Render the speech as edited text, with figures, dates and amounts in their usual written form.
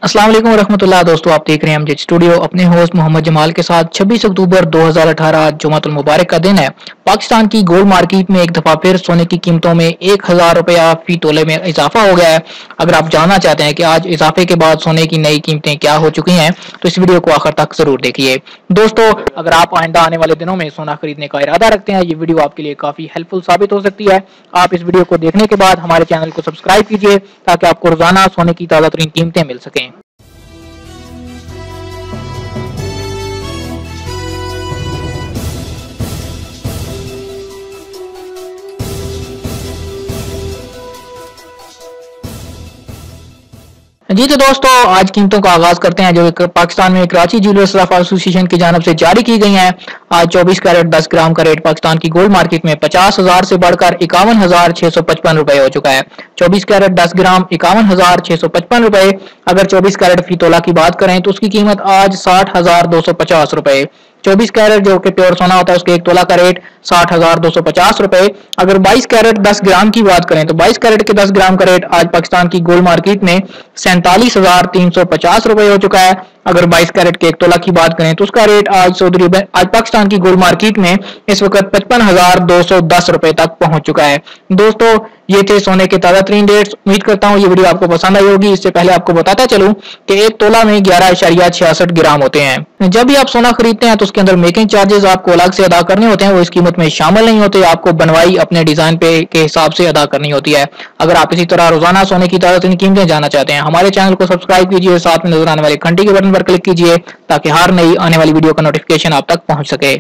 अस्सलाम वालेकुम रहमतुल्लाह। दोस्तों, आप देख रहे हैं अमजद स्टूडियो। अपने होस्ट मोहम्मद जमाल के साथ 26 अक्टूबर 2018 जुमातुल मुबारक का दिन है। पाकिस्तान की गोल्ड मार्केट में एक दफा फिर सोने की कीमतों में 1000 रुपया फी तोले में इजाफा हो गया है। अगर आप जानना चाहते हैं कि आज इजाफे के बाद सोने की नई कीमतें क्या हो चुकी हैं तो इस वीडियो को आखिर तक जरूर देखिए। दोस्तों, अगर आप आइंदा आने वाले दिनों में सोना खरीदने का इरादा रखते हैं, ये वीडियो आपके लिए काफी हेल्पफुल साबित हो सकती है। आप इस वीडियो को देखने के बाद हमारे चैनल को सब्सक्राइब कीजिए ताकि आपको रोजाना सोने की ताजा तरीन कीमतें मिल सकें। जी तो दोस्तों, आज कीमतों का आगाज करते हैं जो पाकिस्तान में कराची ज्वेलर्स एसोसिएशन की जानिब से जारी की गई हैं। आज 24 कैरेट 10 ग्राम का रेट पाकिस्तान की गोल्ड मार्केट में 50,000 से बढ़कर 51,655 रुपए हो चुका है। 24 कैरेट 10 ग्राम 51,655 रुपए। अगर 24 कैरेट फी तोला की बात करें तो उसकी कीमत आज 60,250 रुपए। 24 कैरेट जो कि प्योर सोना होता है उसके एक तोला का रेट 60,250 रुपए। अगर 22 कैरेट 10 ग्राम की बात करें तो 22 कैरेट के 10 ग्राम का रेट आज पाकिस्तान की गोल्ड मार्केट में 47,350 रुपए हो चुका है। अगर 22 कैरेट के एक तोला की बात करें तो उसका रेट आज पाकिस्तान की गोल्ड मार्केट में इस वक्त 55,210 रुपए तक पहुंच चुका है। दोस्तों, ये थे सोने के ताजा तरीन रेट्स। उम्मीद करता हूँ ये वीडियो आपको पसंद आई होगी। इससे पहले आपको बताता चलूं कि एक तोला में 11.66 ग्राम होते हैं। जब भी आप सोना खरीदते हैं तो उसके अंदर मेकिंग चार्जेस आपको अलग से अदा करने होते हैं, वो इस कीमत में शामिल नहीं होते। आपको बनवाई अपने डिजाइन पे के हिसाब से अदा करनी होती है। अगर आप इसी तरह रोजाना सोने की ताजा तरीन कीमतें जानना चाहते हैं, हमारे चैनल को सब्सक्राइब कीजिए, साथ में नजर आने वाले घंटी के बटन पर क्लिक कीजिए ताकि हर नई आने वाली वीडियो का नोटिफिकेशन आप तक पहुंच सके।